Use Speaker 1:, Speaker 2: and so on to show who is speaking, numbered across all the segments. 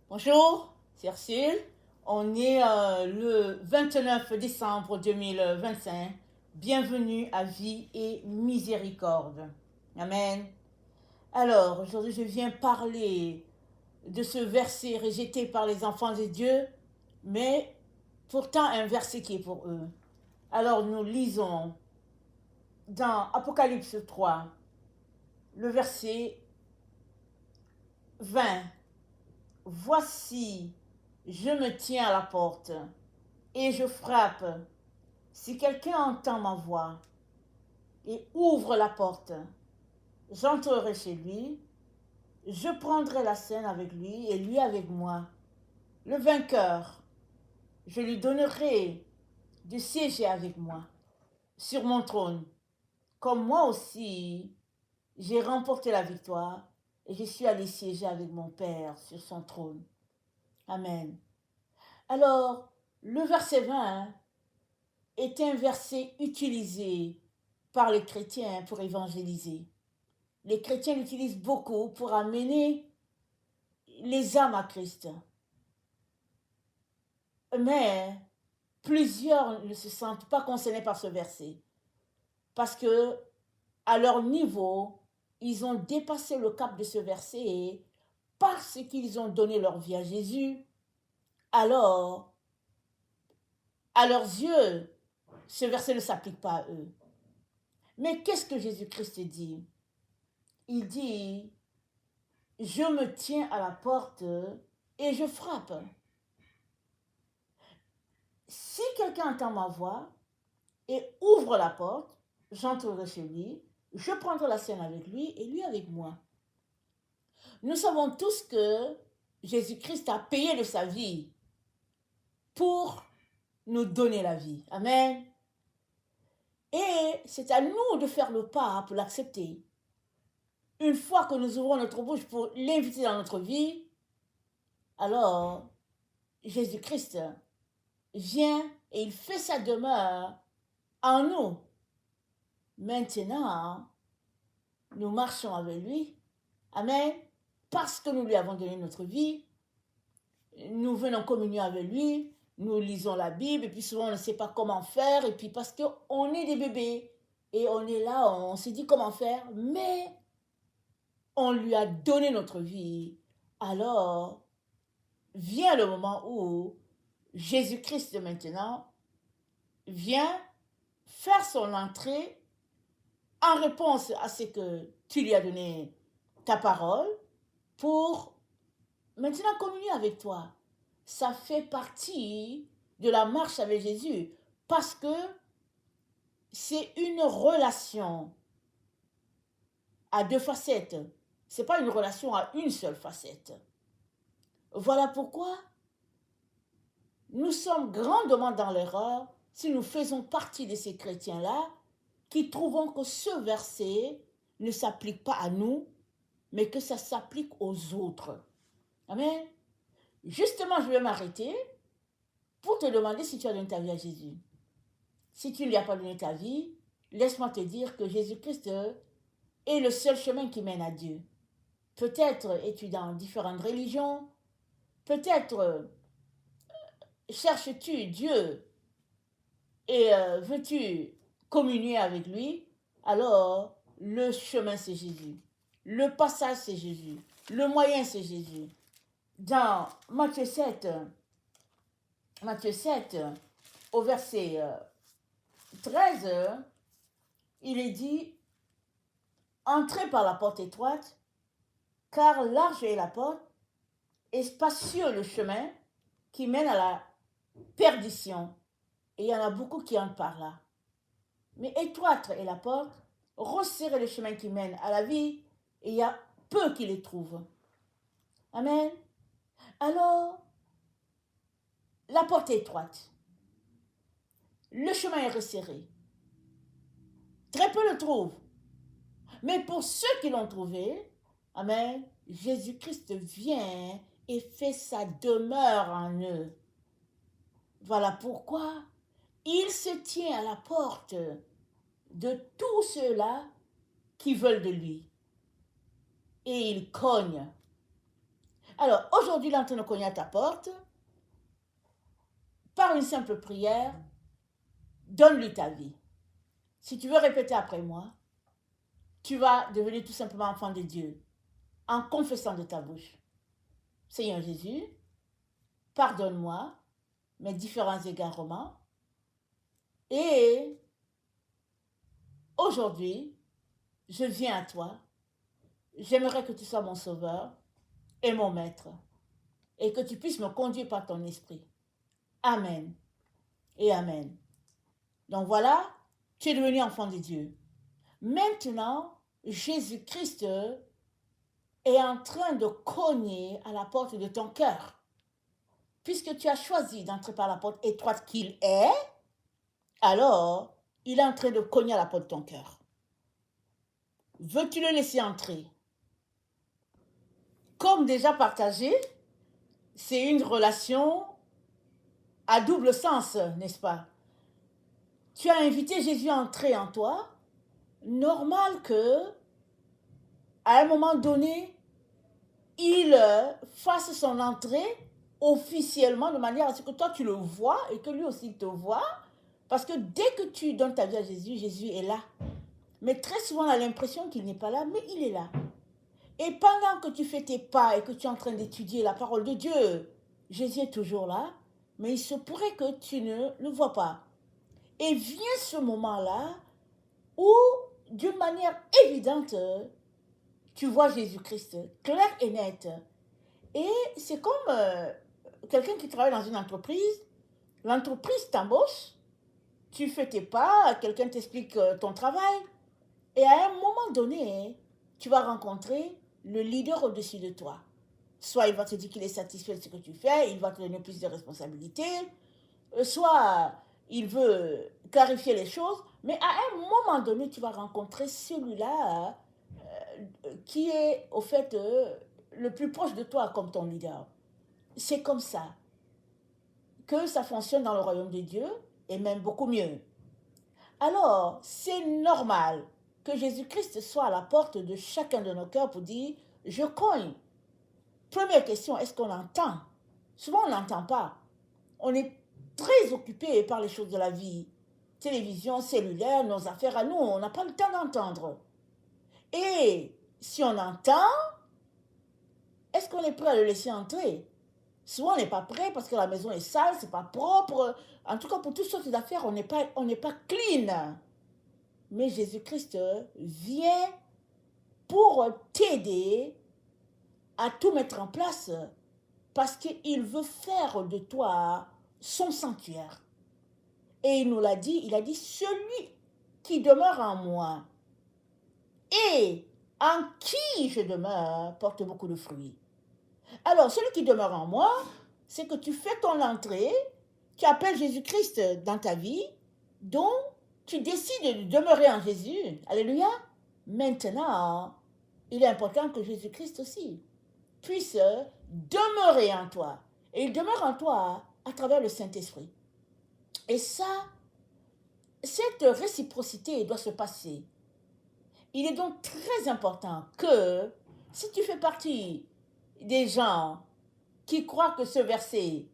Speaker 1: Bonjour, c'est Ursule. On est le 29 décembre 2025. Bienvenue à Vie et Miséricorde. Amen. Alors, aujourd'hui, je viens parler de ce verset rejeté par les enfants de Dieu, mais pourtant un verset qui est pour eux. Alors, nous lisons dans Apocalypse 3, le verset 20. Voici, je me tiens à la porte et je frappe. Si quelqu'un entend ma voix et ouvre la porte, j'entrerai chez lui, je prendrai la scène avec lui et lui avec moi. Le vainqueur, je lui donnerai de siéger avec moi sur mon trône, comme moi aussi j'ai remporté la victoire et je suis allé siéger avec mon Père sur son trône. Amen. Alors, le verset 20 est un verset utilisé par les chrétiens pour évangéliser. Les chrétiens l'utilisent beaucoup pour amener les âmes à Christ. Mais plusieurs ne se sentent pas concernés par ce verset parce que à leur niveau, ils ont dépassé le cap de ce verset et parce qu'ils ont donné leur vie à Jésus, alors à leurs yeux, ce verset ne s'applique pas à eux. Mais qu'est-ce que Jésus-Christ dit? Il dit, je me tiens à la porte et je frappe. Si quelqu'un entend ma voix et ouvre la porte, j'entrerai chez lui, je prendrai la scène avec lui et lui avec moi. Nous savons tous que Jésus-Christ a payé de sa vie pour nous donner la vie. Amen. Et c'est à nous de faire le pas pour l'accepter. Une fois que nous ouvrons notre bouche pour l'inviter dans notre vie, alors Jésus-Christ vient et il fait sa demeure en nous. Maintenant, nous marchons avec lui. Amen. Parce que nous lui avons donné notre vie, nous venons en communion avec lui, nous lisons la Bible, et puis souvent on ne sait pas comment faire, et puis parce qu'on est des bébés, et on est là, on se dit comment faire, mais on lui a donné notre vie. Alors, vient le moment où Jésus-Christ maintenant vient faire son entrée en réponse à ce que tu lui as donné ta parole pour maintenant communier avec toi. Ça fait partie de la marche avec Jésus parce que c'est une relation à deux facettes. Ce n'est pas une relation à une seule facette. Voilà pourquoi nous sommes grandement dans l'erreur si nous faisons partie de ces chrétiens-là qui trouvons que ce verset ne s'applique pas à nous, mais que ça s'applique aux autres. Amen. Justement, je vais m'arrêter pour te demander si tu as donné ta vie à Jésus. Si tu ne lui as pas donné ta vie, laisse-moi te dire que Jésus-Christ est le seul chemin qui mène à Dieu. Peut-être es-tu dans différentes religions, peut-être cherches-tu Dieu et veux-tu communier avec lui, alors le chemin c'est Jésus. Le passage c'est Jésus. Le moyen c'est Jésus. Dans Matthieu 7 au verset 13, il est dit, entrez par la porte étroite, car large est la porte et spacieux le chemin qui mène à la perdition. Et il y en a beaucoup qui entrent par là. Mais étroite est la porte, resserrez le chemin qui mène à la vie, et il y a peu qui les trouvent. Amen. Alors, la porte est étroite. Le chemin est resserré. Très peu le trouvent. Mais pour ceux qui l'ont trouvé, amen, Jésus-Christ vient et fait sa demeure en eux. Voilà pourquoi il se tient à la porte de tous ceux-là qui veulent de lui. Et il cogne. Alors, aujourd'hui, il est en train de cogner à ta porte. Par une simple prière, donne-lui ta vie. Si tu veux répéter après moi, tu vas devenir tout simplement enfant de Dieu en confessant de ta bouche. Seigneur Jésus, pardonne-moi mes différents égarements et aujourd'hui, je viens à toi. J'aimerais que tu sois mon sauveur et mon maître et que tu puisses me conduire par ton esprit. Amen et amen. Donc voilà, tu es devenu enfant de Dieu. Maintenant, Jésus-Christ est en train de cogner à la porte de ton cœur. Puisque tu as choisi d'entrer par la porte étroite qu'il est, alors il est en train de cogner à la porte de ton cœur. Veux-tu le laisser entrer? Comme déjà partagé, c'est une relation à double sens, n'est-ce pas? Tu as invité Jésus à entrer en toi. Normal que, à un moment donné, il fasse son entrée officiellement de manière à ce que toi tu le vois et que lui aussi te voit. Parce que dès que tu donnes ta vie à Jésus, Jésus est là. Mais très souvent, on a l'impression qu'il n'est pas là, mais il est là. Et pendant que tu fais tes pas et que tu es en train d'étudier la parole de Dieu, Jésus est toujours là, mais il se pourrait que tu ne le vois pas. Et vient ce moment-là où, d'une manière évidente, tu vois Jésus-Christ, clair et net. Et c'est comme quelqu'un qui travaille dans une entreprise. L'entreprise t'embauche, tu fais tes pas, quelqu'un t'explique ton travail. Et à un moment donné, tu vas rencontrer le leader au-dessus de toi. Soit il va te dire qu'il est satisfait de ce que tu fais, il va te donner plus de responsabilités, soit il veut clarifier les choses, mais à un moment donné, tu vas rencontrer celui-là qui est au fait le plus proche de toi comme ton leader. C'est comme ça que ça fonctionne dans le royaume de Dieu, et même beaucoup mieux. Alors, c'est normal que Jésus-Christ soit à la porte de chacun de nos cœurs pour dire « Je cogne ». Première question, est-ce qu'on entend? Souvent, on n'entend pas. On est très occupé par les choses de la vie. Télévision, cellulaire, nos affaires à nous, on n'a pas le temps d'entendre. Et si on entend, est-ce qu'on est prêt à le laisser entrer? Souvent, on n'est pas prêt parce que la maison est sale, c'est pas propre. En tout cas, pour toutes sortes d'affaires, on n'est pas clean. Mais Jésus-Christ vient pour t'aider à tout mettre en place parce qu'il veut faire de toi son sanctuaire. Et il nous l'a dit, il a dit, celui qui demeure en moi et en qui je demeure porte beaucoup de fruits. Alors, celui qui demeure en moi, c'est que tu fais ton entrée, tu appelles Jésus-Christ dans ta vie, donc tu décides de demeurer en Jésus. Alléluia. Maintenant, il est important que Jésus-Christ aussi puisse demeurer en toi. Et il demeure en toi à travers le Saint-Esprit. Et ça, cette réciprocité doit se passer. Il est donc très important que si tu fais partie des gens qui croient que ce verset,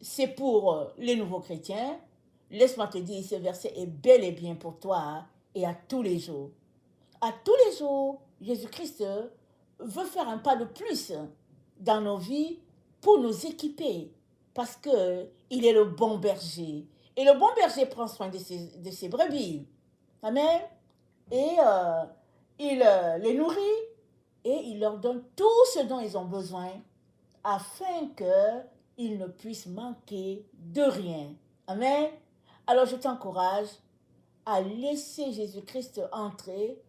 Speaker 1: c'est pour les nouveaux chrétiens, laisse-moi te dire, ce verset est bel et bien pour toi et à tous les jours. À tous les jours, Jésus-Christ veut faire un pas de plus dans nos vies pour nous équiper parce qu'il est le bon berger. Et le bon berger prend soin de ses brebis. Amen. Et il les nourrit et il leur donne tout ce dont ils ont besoin afin qu'ils ne puissent manquer de rien. Amen. Alors je t'encourage à laisser Jésus-Christ entrer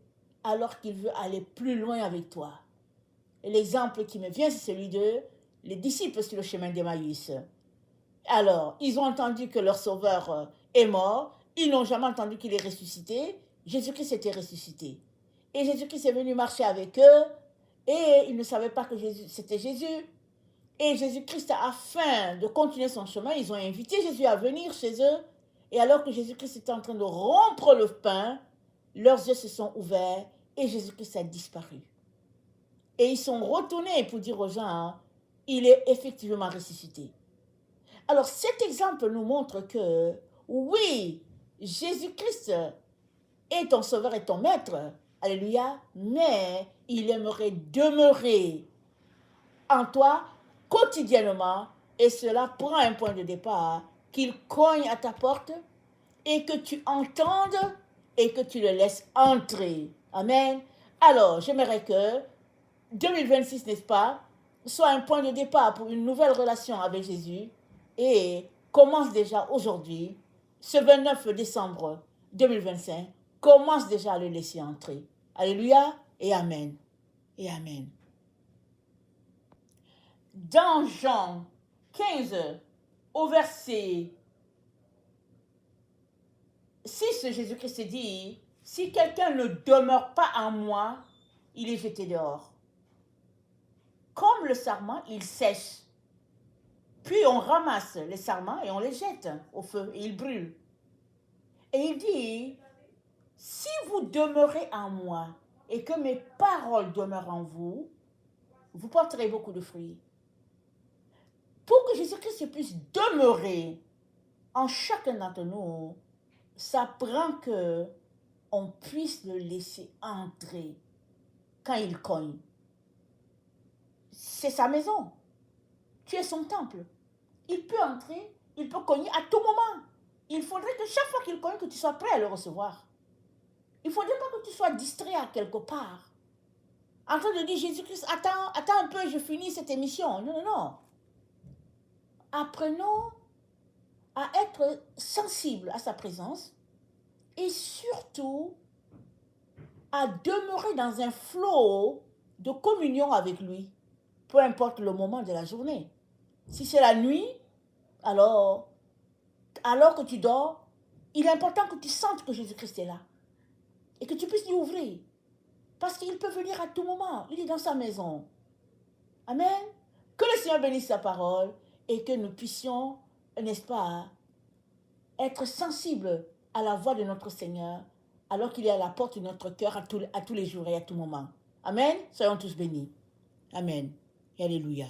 Speaker 1: alors qu'il veut aller plus loin avec toi. Et l'exemple qui me vient, c'est celui de les disciples sur le chemin d'Emmaüs. Alors, ils ont entendu que leur sauveur est mort, ils n'ont jamais entendu qu'il est ressuscité. Jésus-Christ était ressuscité. Et Jésus-Christ est venu marcher avec eux, et ils ne savaient pas que c'était Jésus. Et Jésus-Christ, afin de continuer son chemin, ils ont invité Jésus à venir chez eux. Et alors que Jésus-Christ était en train de rompre le pain, leurs yeux se sont ouverts et Jésus-Christ a disparu. Et ils sont retournés pour dire aux gens, il est effectivement ressuscité. Alors cet exemple nous montre que, oui, Jésus-Christ est ton sauveur et ton maître, alléluia, mais il aimerait demeurer en toi quotidiennement, et cela prend un point de départ, qu'il cogne à ta porte et que tu entendes et que tu le laisses entrer. Amen. Alors, j'aimerais que 2026, n'est-ce pas, soit un point de départ pour une nouvelle relation avec Jésus et commence déjà aujourd'hui, ce 29 décembre 2025, commence déjà à le laisser entrer. Alléluia et Amen. Et Amen. Dans Jean 15, au verset 6, Jésus-Christ dit, si quelqu'un ne demeure pas en moi, il est jeté dehors. Comme le sarment, il sèche. Puis on ramasse les sarments et on les jette au feu et ils brûlent. Et il dit, si vous demeurez en moi et que mes paroles demeurent en vous, vous porterez beaucoup de fruits. Pour que Jésus-Christ puisse demeurer en chacun d'entre nous, ça prend que on puisse le laisser entrer quand il cogne. C'est sa maison. Tu es son temple. Il peut entrer, il peut cogner à tout moment. Il faudrait que chaque fois qu'il cogne, que tu sois prêt à le recevoir. Il ne faudrait pas que tu sois distrait à quelque part. En train de dire, Jésus-Christ, attends un peu, je finis cette émission. Non, non, non. Apprenons à être sensibles à sa présence et surtout à demeurer dans un flot de communion avec lui, peu importe le moment de la journée. Si c'est la nuit, alors que tu dors, il est important que tu sentes que Jésus-Christ est là et que tu puisses lui ouvrir. Parce qu'il peut venir à tout moment. Il est dans sa maison. Amen. Que le Seigneur bénisse sa parole et que nous puissions, n'est-ce pas, être sensibles à la voix de notre Seigneur alors qu'il est à la porte de notre cœur à tous les jours et à tout moment. Amen. Soyons tous bénis. Amen. Et alléluia.